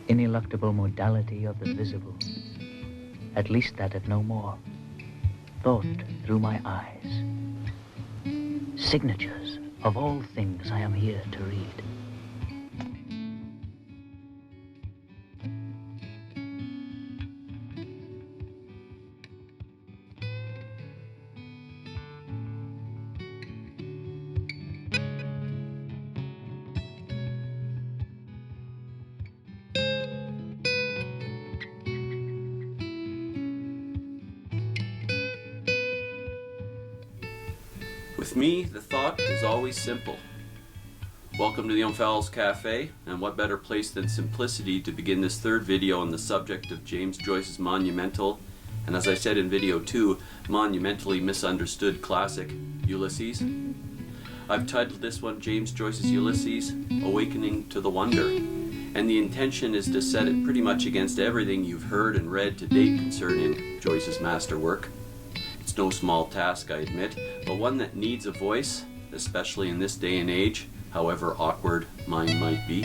ineluctable modality of the visible, at least that of no more, thought through my eyes. Signatures of all things I am here to read. With me, the thought is always simple. Welcome to the Omphale's Cafe, and what better place than simplicity to begin this third video on the subject of James Joyce's monumental, and as I said in video 2, monumentally misunderstood classic, Ulysses. I've titled this one James Joyce's Ulysses, Awakening to the Wonder, and the intention is to set it pretty much against everything you've heard and read to date concerning Joyce's masterwork. It's no small task, I admit, but one that needs a voice, especially in this day and age, however awkward mine might be.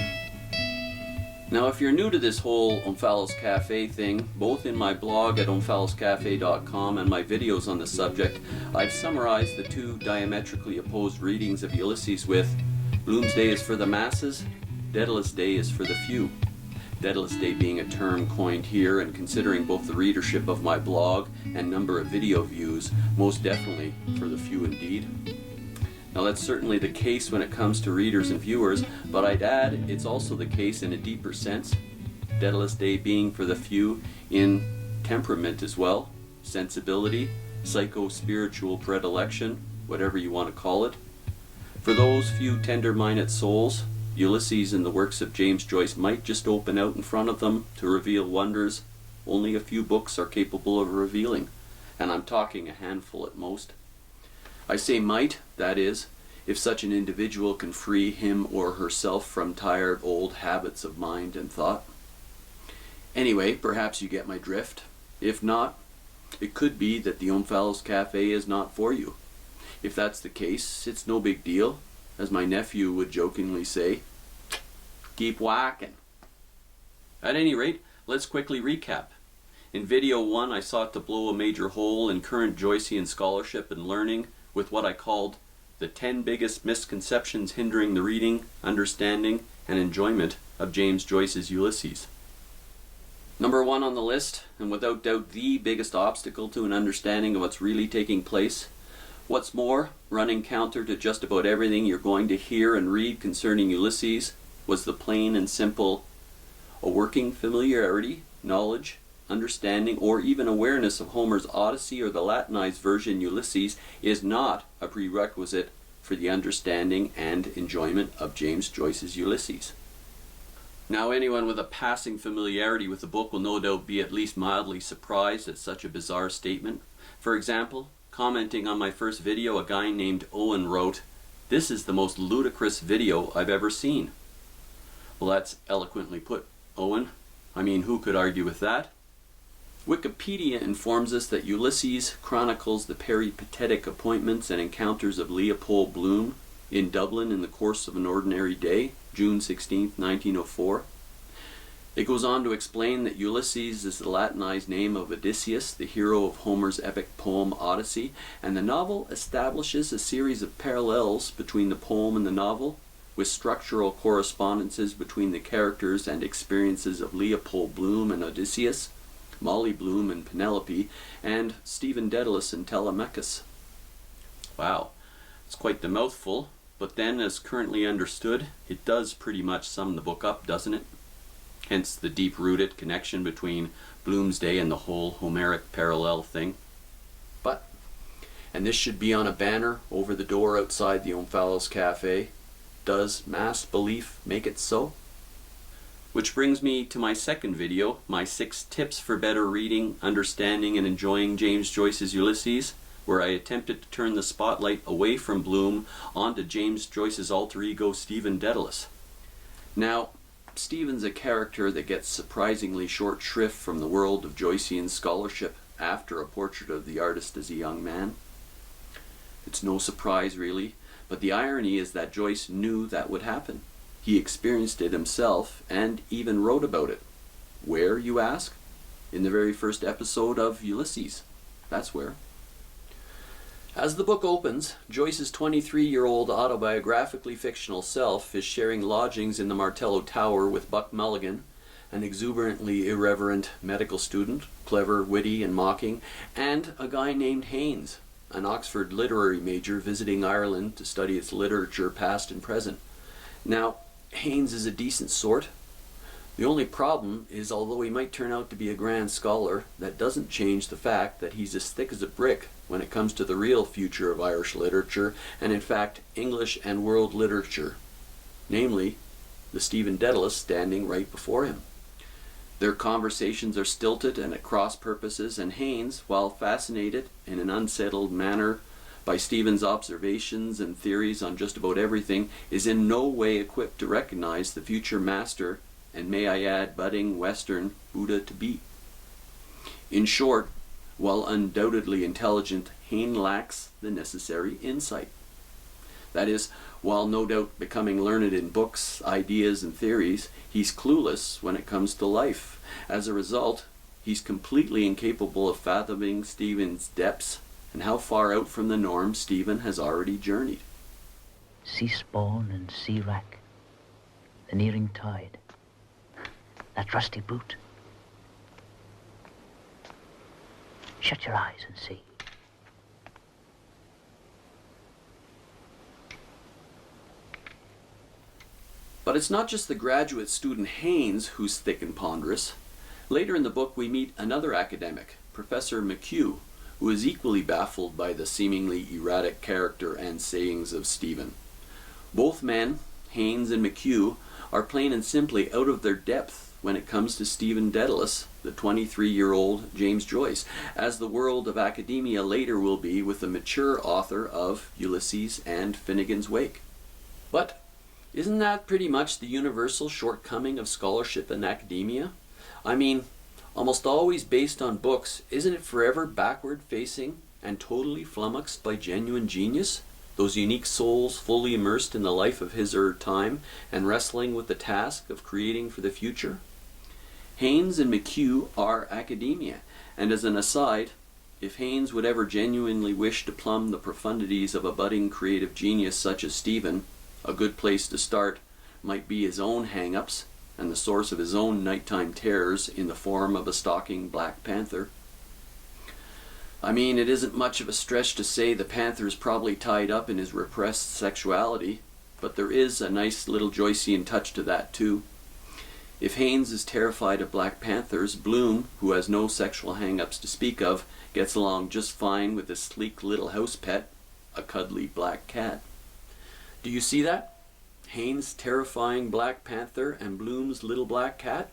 Now, if you're new to this whole Omphale's Cafe thing, both in my blog at omphallescafe.com and my videos on the subject, I've summarized the two diametrically opposed readings of Ulysses with Bloomsday is for the masses, Dedalusday is for the few. Dedalusday being a term coined here, and considering both the readership of my blog and number of video views, most definitely for the few indeed. Now that's certainly the case when it comes to readers and viewers, but I'd add it's also the case in a deeper sense, Dedalusday being for the few in temperament as well, sensibility, psycho-spiritual predilection, whatever you want to call it. For those few tender-minded souls, Ulysses and the works of James Joyce might just open out in front of them to reveal wonders only a few books are capable of revealing, and I'm talking a handful at most. I say might, that is, if such an individual can free him or herself from tired old habits of mind and thought. Anyway, perhaps you get my drift. If not, it could be that the Omphale's Cafe is not for you. If that's the case, it's no big deal. As my nephew would jokingly say, keep whacking. At any rate, let's quickly recap. In video 1, I sought to blow a major hole in current Joycean scholarship and learning with what I called the 10 biggest misconceptions hindering the reading, understanding, and enjoyment of James Joyce's Ulysses. Number 1 on the list, and without doubt the biggest obstacle to an understanding of what's really taking place. What's more, running counter to just about everything you're going to hear and read concerning Ulysses was the plain and simple, a working familiarity, knowledge, understanding, or even awareness of Homer's Odyssey or the Latinized version Ulysses is not a prerequisite for the understanding and enjoyment of James Joyce's Ulysses. Now, anyone with a passing familiarity with the book will no doubt be at least mildly surprised at such a bizarre statement. For example, commenting on my first video, a guy named Owen wrote, "This is the most ludicrous video I've ever seen." Well, that's eloquently put, Owen. I mean, who could argue with that? Wikipedia informs us that Ulysses chronicles the peripatetic appointments and encounters of Leopold Bloom in Dublin in the course of an ordinary day, June 16, 1904. It goes on to explain that Ulysses is the Latinized name of Odysseus, the hero of Homer's epic poem Odyssey, and the novel establishes a series of parallels between the poem and the novel, with structural correspondences between the characters and experiences of Leopold Bloom and Odysseus, Molly Bloom and Penelope, and Stephen Dedalus and Telemachus. Wow, it's quite the mouthful, but then as currently understood, it does pretty much sum the book up, doesn't it? Hence the deep-rooted connection between Bloomsday and the whole Homeric parallel thing. But, and this should be on a banner over the door outside the Omphale's Cafe, does mass belief make it so? Which brings me to my second video, my 6 tips for better reading, understanding, and enjoying James Joyce's Ulysses, where I attempted to turn the spotlight away from Bloom onto James Joyce's alter ego, Stephen Dedalus. Now, Stephen's a character that gets surprisingly short shrift from the world of Joycean scholarship after A Portrait of the Artist as a Young Man. It's no surprise, really, but the irony is that Joyce knew that would happen. He experienced it himself and even wrote about it, Where, you ask? In the very first episode of Ulysses. That's where. As the book opens, Joyce's 23-year-old autobiographically fictional self is sharing lodgings in the Martello Tower with Buck Mulligan, an exuberantly irreverent medical student, clever, witty, and mocking, and a guy named Haynes, an Oxford literary major visiting Ireland to study its literature past and present. Now, Haynes is a decent sort. The only problem is, although he might turn out to be a grand scholar, that doesn't change the fact that he's as thick as a brick when it comes to the real future of Irish literature, and in fact English and world literature, namely the Stephen Dedalus standing right before him. Their conversations are stilted and at cross purposes, and Haynes, while fascinated in an unsettled manner by Stephen's observations and theories on just about everything, is in no way equipped to recognize the future master, and may I add, budding Western Buddha to be. In short, while undoubtedly intelligent, Haynes lacks the necessary insight. That is, while no doubt becoming learned in books, ideas, and theories, he's clueless when it comes to life. As a result, he's completely incapable of fathoming Stephen's depths and how far out from the norm Stephen has already journeyed. Sea spawn and sea wrack, the nearing tide, that rusty boot. Shut your eyes and see. But it's not just the graduate student Haynes who's thick and ponderous. Later in the book we meet another academic, Professor McHugh, who is equally baffled by the seemingly erratic character and sayings of Stephen. Both men, Haynes and McHugh, are plain and simply out of their depth when it comes to Stephen Dedalus, the 23-year-old James Joyce, as the world of academia later will be with the mature author of Ulysses and Finnegan's Wake. But isn't that pretty much the universal shortcoming of scholarship in academia? I mean, almost always based on books, isn't it forever backward-facing and totally flummoxed by genuine genius? Those unique souls fully immersed in the life of his or her time and wrestling with the task of creating for the future? Haynes and McHugh are academia, and as an aside, if Haynes would ever genuinely wish to plumb the profundities of a budding creative genius such as Stephen, a good place to start might be his own hang-ups and the source of his own nighttime terrors in the form of a stalking Black Panther. I mean, it isn't much of a stretch to say the Panther's probably tied up in his repressed sexuality, but there is a nice little Joycean touch to that too. If Haynes is terrified of Black Panthers, Bloom, who has no sexual hang-ups to speak of, gets along just fine with his sleek little house pet, a cuddly black cat. Do you see that? Haynes' terrifying Black Panther and Bloom's little black cat?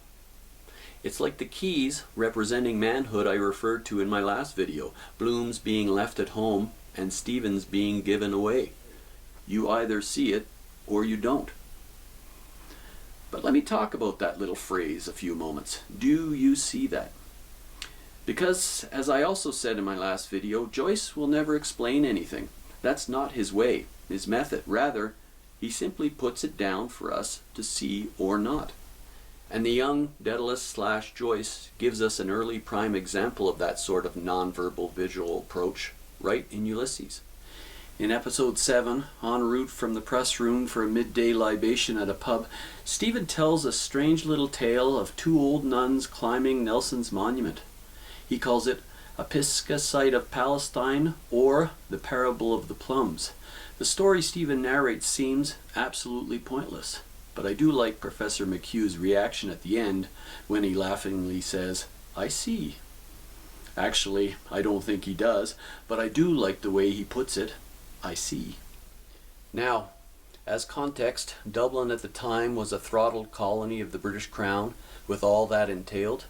It's like the keys representing manhood I referred to in my last video, Bloom's being left at home and Stephen's being given away. You either see it or you don't. But let me talk about that little phrase a few moments. Do you see that? Because, as I also said in my last video, Joyce will never explain anything. That's not his way, his method. Rather, he simply puts it down for us to see or not. And the young Dedalus/Joyce gives us an early prime example of that sort of nonverbal visual approach right in Ulysses. In episode 7, en route from the press room for a midday libation at a pub, Stephen tells a strange little tale of two old nuns climbing Nelson's monument. He calls it a Pisgah site of Palestine, or the parable of the plums. The story Stephen narrates seems absolutely pointless, but I do like Professor McHugh's reaction at the end when he laughingly says, "I see." Actually, I don't think he does, but I do like the way he puts it, "I see." Now, as context, Dublin at the time was a throttled colony of the British Crown, with all that entailed.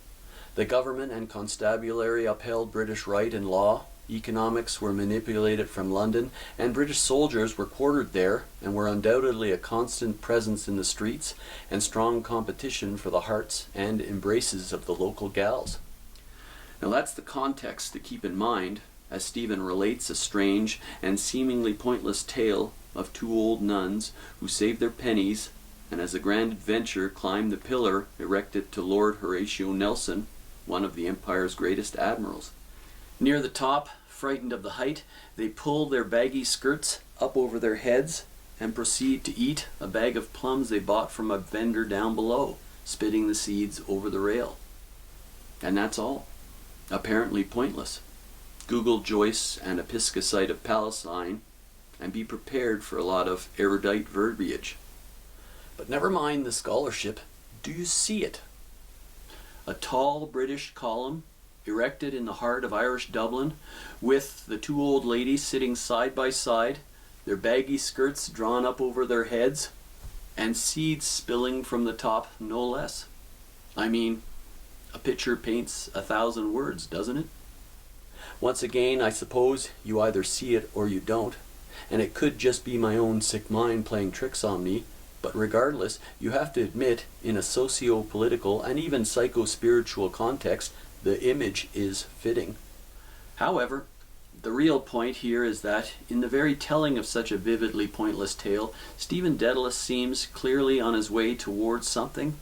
The government and constabulary upheld British right and law, economics were manipulated from London, and British soldiers were quartered there and were undoubtedly a constant presence in the streets and strong competition for the hearts and embraces of the local gals. Now that's the context to keep in mind as Stephen relates a strange and seemingly pointless tale of two old nuns who save their pennies and as the Grand Adventure climbed the pillar erected to Lord Horatio Nelson, one of the Empire's greatest admirals. Near the top, frightened of the height, they pull their baggy skirts up over their heads and proceed to eat a bag of plums they bought from a vendor down below, spitting the seeds over the rail. And that's all. Apparently pointless. Google Joyce and Episcopate of Palestine and be prepared for a lot of erudite verbiage. But never mind the scholarship. Do you see it? A tall British column erected in the heart of Irish Dublin, with the two old ladies sitting side by side, their baggy skirts drawn up over their heads, and seeds spilling from the top no less. I mean, a picture paints 1,000 words, doesn't it? Once again, I suppose you either see it or you don't, and it could just be my own sick mind playing tricks on me, but regardless, you have to admit, in a socio-political and even psycho-spiritual context, the image is fitting. However, the real point here is that, in the very telling of such a vividly pointless tale, Stephen Dedalus seems clearly on his way towards something,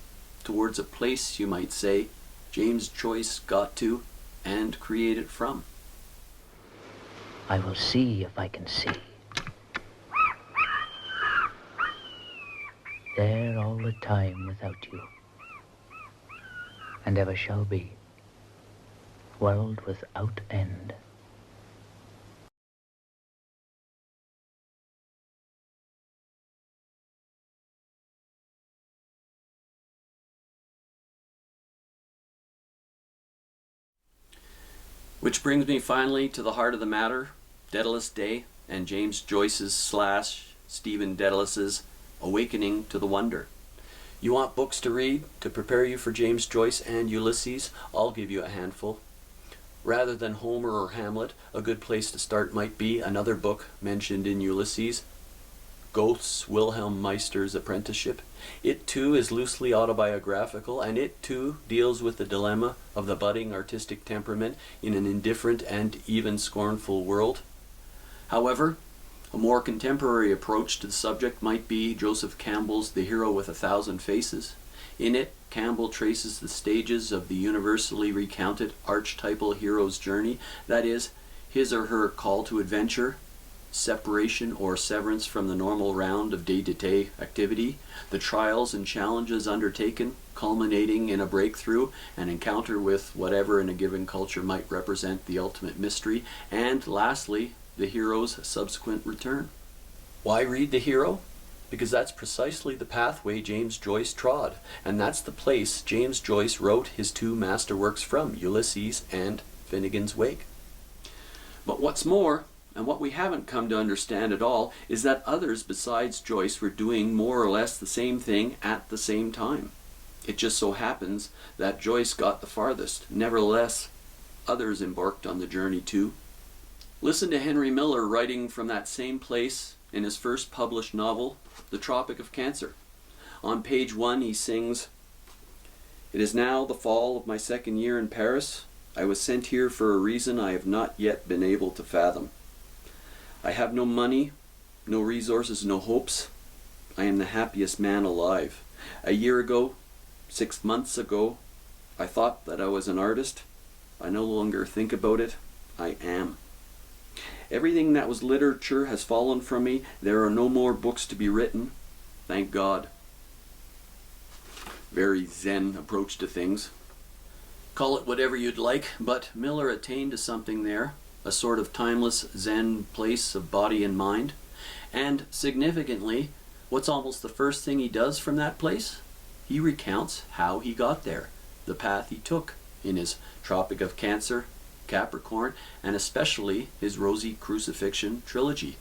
towards a place, you might say, James Joyce got to and created from. I will see if I can see. There all the time without you, and ever shall be, world without end. Which brings me finally to the heart of the matter, Dedalusday and James Joyce's / Stephen Dedalus's awakening to the wonder. You want books to read to prepare you for James Joyce and Ulysses? I'll give you a handful. Rather than Homer or Hamlet, a good place to start might be another book mentioned in Ulysses, Goethe's Wilhelm Meister's Apprenticeship. It too is loosely autobiographical, and it too deals with the dilemma of the budding artistic temperament in an indifferent and even scornful world. However, a more contemporary approach to the subject might be Joseph Campbell's The Hero with 1,000 Faces. In it, Campbell traces the stages of the universally recounted archetypal hero's journey, that is, his or her call to adventure, separation or severance from the normal round of day-to-day activity, the trials and challenges undertaken, culminating in a breakthrough, an encounter with whatever in a given culture might represent the ultimate mystery, and lastly, the hero's subsequent return. Why read the hero? Because that's precisely the pathway James Joyce trod, and that's the place James Joyce wrote his two masterworks from, Ulysses and Finnegan's Wake. But what's more, and what we haven't come to understand at all, is that others besides Joyce were doing more or less the same thing at the same time. It just so happens that Joyce got the farthest. Nevertheless, others embarked on the journey too. Listen to Henry Miller writing from that same place in his first published novel, The Tropic of Cancer. On page 1 he sings, "It is now the fall of my second year in Paris. I was sent here for a reason I have not yet been able to fathom. I have no money, no resources, no hopes. I am the happiest man alive. A year ago, 6 months ago, I thought that I was an artist. I no longer think about it. I am. Everything that was literature has fallen from me. There are no more books to be written. Thank God." Very Zen approach to things. Call it whatever you'd like, but Miller attained to something there, a sort of timeless Zen place of body and mind. And significantly, what's almost the first thing he does from that place? He recounts how he got there, the path he took in his Tropic of Cancer, Capricorn, and especially his Rosy Crucifixion trilogy.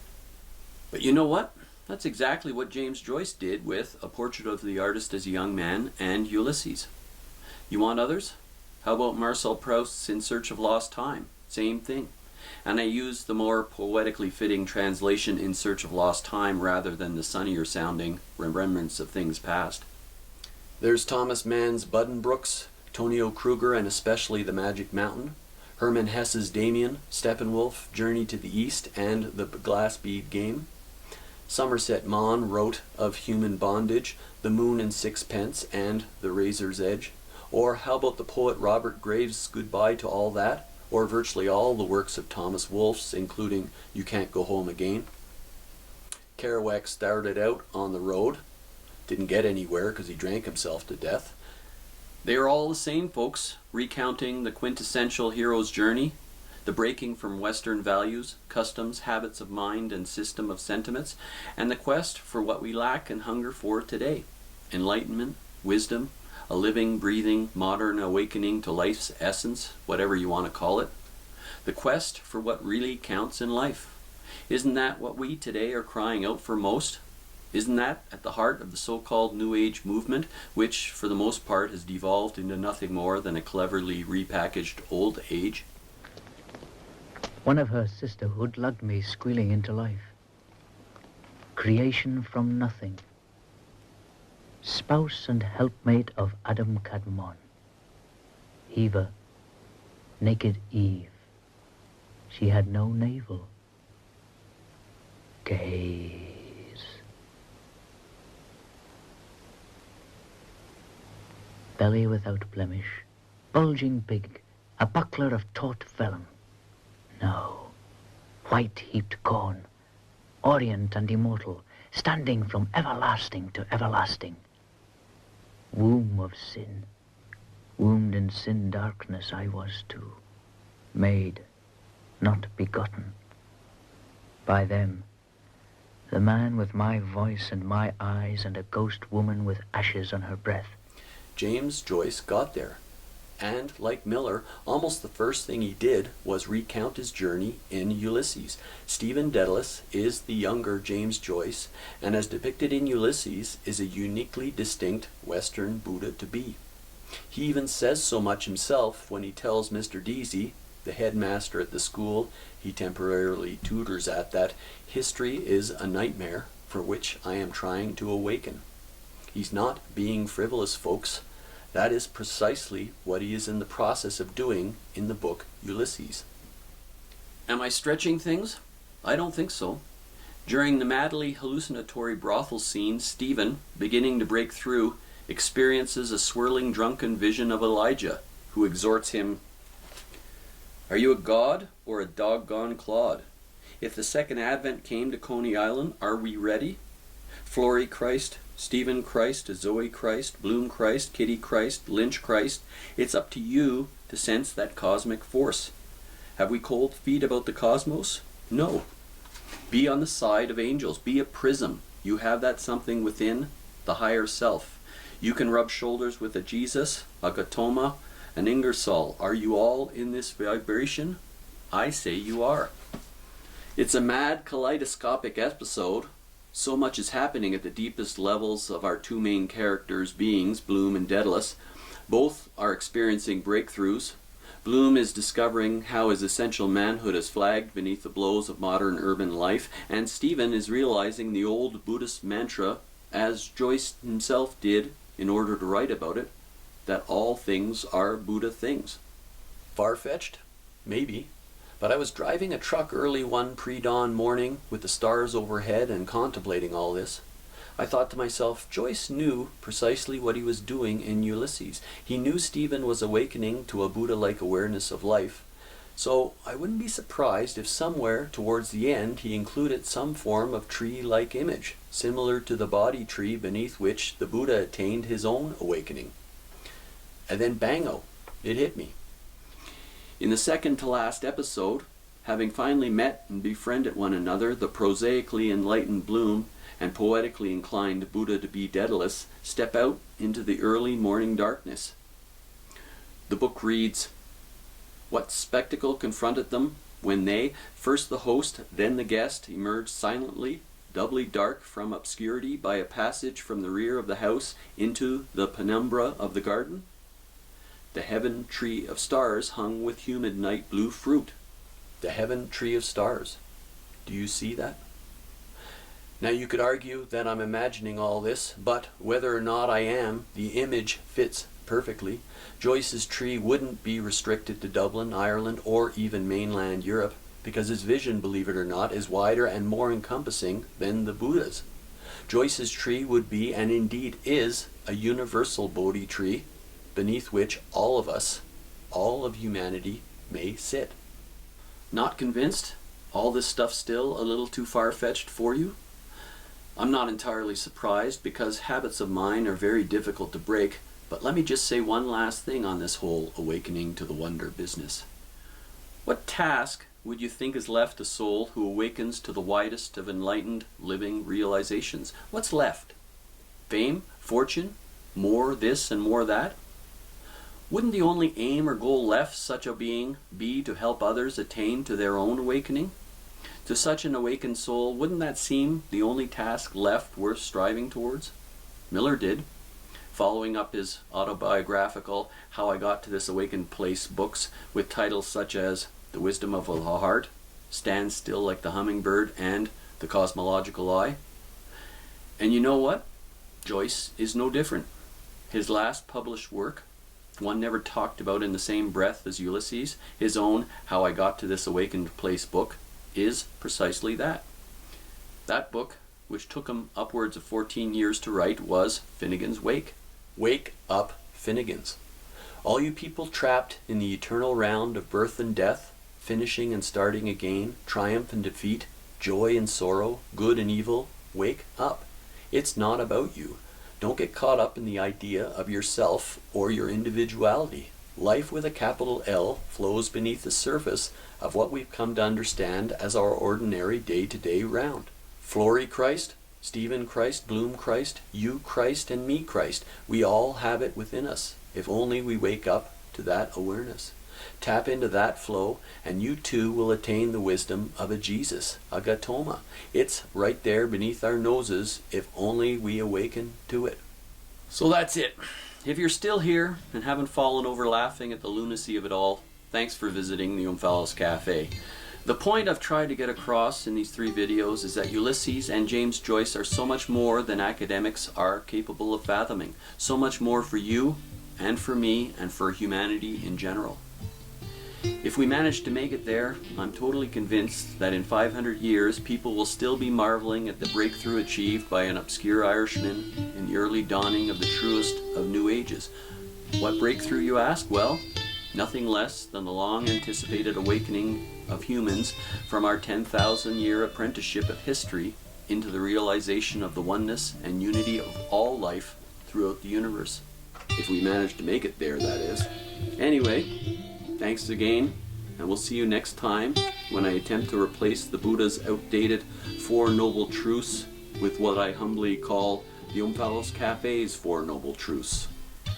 But you know what? That's exactly what James Joyce did with A Portrait of the Artist as a Young Man and Ulysses. You want others? How about Marcel Proust's In Search of Lost Time? Same thing. And I use the more poetically fitting translation In Search of Lost Time rather than the sunnier sounding Remembrance of Things Past. There's Thomas Mann's Buddenbrooks, Tonio Kruger and especially The Magic Mountain, Hermann Hesse's Damien, Steppenwolf, Journey to the East, and The Glass Bead Game. Somerset Maugham wrote of human bondage, The Moon and Sixpence, and The Razor's Edge. Or how about the poet Robert Graves' Goodbye to All That? Or virtually all the works of Thomas Wolfe's, including You Can't Go Home Again. Kerouac started out on the road, didn't get anywhere because he drank himself to death. They are all the same, folks, recounting the quintessential hero's journey, the breaking from Western values, customs, habits of mind, and system of sentiments, and the quest for what we lack and hunger for today: enlightenment, wisdom, a living, breathing, modern awakening to life's essence, whatever you want to call it. The quest for what really counts in life. Isn't that what we today are crying out for most? Isn't that at the heart of the so-called New Age movement, which for the most part has devolved into nothing more than a cleverly repackaged old age? One of her sisterhood lugged me squealing into life. Creation from nothing. Spouse and helpmate of Adam Kadmon. Eva, naked Eve. She had no navel. Gaze. Belly without blemish, bulging big, a buckler of taut vellum. No, white heaped corn, orient and immortal, standing from everlasting to everlasting. Womb of sin, wombed in sin darkness I was too, made, not begotten. By them, the man with my voice and my eyes, and a ghost woman with ashes on her breath. James Joyce got there, and, like Miller, almost the first thing he did was recount his journey in Ulysses. Stephen Dedalus is the younger James Joyce, and as depicted in Ulysses, is a uniquely distinct Western Buddha to be. He even says so much himself when he tells Mr. Deasy, the headmaster at the school he temporarily tutors at, that history is a nightmare for which I am trying to awaken. He's not being frivolous, folks. That is precisely what he is in the process of doing in the book Ulysses. Am I stretching things? I don't think so. During the madly hallucinatory brothel scene, Stephen, beginning to break through, experiences a swirling drunken vision of Elijah, who exhorts him, "Are you a god or a doggone clod? If the second advent came to Coney Island, are we ready? Flory Christ, Stephen Christ, Zoe Christ, Bloom Christ, Kitty Christ, Lynch Christ, it's up to you to sense that cosmic force. Have we cold feet about the cosmos? No. Be on the side of angels. Be a prism. You have that something within, the higher self. You can rub shoulders with a Jesus, a Gautama, an Ingersoll. Are you all in this vibration? I say you are." It's a mad kaleidoscopic episode. So much is happening at the deepest levels of our two main characters' beings, Bloom and Dedalus. Both are experiencing breakthroughs. Bloom is discovering how his essential manhood is flagged beneath the blows of modern urban life, and Stephen is realizing the old Buddhist mantra, as Joyce himself did in order to write about it, that all things are Buddha things. Far-fetched? Maybe. But I was driving a truck early one pre-dawn morning with the stars overhead and contemplating all this. I thought to myself, Joyce knew precisely what he was doing in Ulysses. He knew Stephen was awakening to a Buddha-like awareness of life. So I wouldn't be surprised if somewhere towards the end he included some form of tree-like image, similar to the Bodhi tree beneath which the Buddha attained his own awakening. And then bango, it hit me. In the second to last episode, having finally met and befriended one another, the prosaically enlightened Bloom and poetically inclined Buddha to be Dedalus step out into the early morning darkness. The book reads, "What spectacle confronted them when they, first the host, then the guest, emerged silently, doubly dark from obscurity by a passage from the rear of the house into the penumbra of the garden? The heaven tree of stars hung with humid night blue fruit." The heaven tree of stars. Do you see that? Now you could argue that I'm imagining all this, but whether or not I am, the image fits perfectly. Joyce's tree wouldn't be restricted to Dublin, Ireland, or even mainland Europe. because his vision, believe it or not, is wider and more encompassing than the Buddha's. Joyce's tree would be, and indeed is, a universal Bodhi tree, beneath which all of us, all of humanity, may sit. Not convinced? All this stuff still a little too far-fetched for you? I'm not entirely surprised, because habits of mine are very difficult to break, but let me just say one last thing on this whole awakening to the wonder business. What task would you think is left a soul who awakens to the widest of enlightened living realizations? What's left? Fame? Fortune? More this and more that? Wouldn't the only aim or goal left such a being be to help others attain to their own awakening? To such an awakened soul, wouldn't that seem the only task left worth striving towards? Miller did, following up his autobiographical How I Got to This Awakened Place books with titles such as The Wisdom of the Heart, Stand Still Like the Hummingbird, and The Cosmological Eye. And you know what? Joyce is no different. His last published work, one never talked about in the same breath as Ulysses, his own How I Got to This Awakened Place book, is precisely that. That book, which took him upwards of 14 years to write, was Finnegan's Wake. Wake up, Finnegans. All you people trapped in the eternal round of birth and death, finishing and starting again, triumph and defeat, joy and sorrow, good and evil, wake up. It's not about you. Don't get caught up in the idea of yourself or your individuality. Life with a capital L flows beneath the surface of what we've come to understand as our ordinary day-to-day round. Flory Christ, Stephen Christ, Bloom Christ, you Christ, and me Christ. We all have it within us, if only we wake up to that awareness. Tap into that flow, and you too will attain the wisdom of a Jesus, a Gautama. It's right there beneath our noses, if only we awaken to it. So that's it. If you're still here and haven't fallen over laughing at the lunacy of it all, thanks for visiting the Umphala's Cafe. The point I've tried to get across in these 3 videos is that Ulysses and James Joyce are so much more than academics are capable of fathoming. So much more for you, and for me, and for humanity in general. If we manage to make it there, I'm totally convinced that in 500 years people will still be marveling at the breakthrough achieved by an obscure Irishman in the early dawning of the truest of new ages. What breakthrough, you ask? Well, nothing less than the long-anticipated awakening of humans from our 10,000-year apprenticeship of history into the realization of the oneness and unity of all life throughout the universe. If we manage to make it there, that is. Anyway, thanks again, and we'll see you next time when I attempt to replace the Buddha's outdated 4 Noble Truths with what I humbly call the Umphala's Cafe's 4 Noble Truths.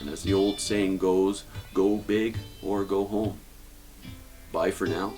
And as the old saying goes, go big or go home. Bye for now.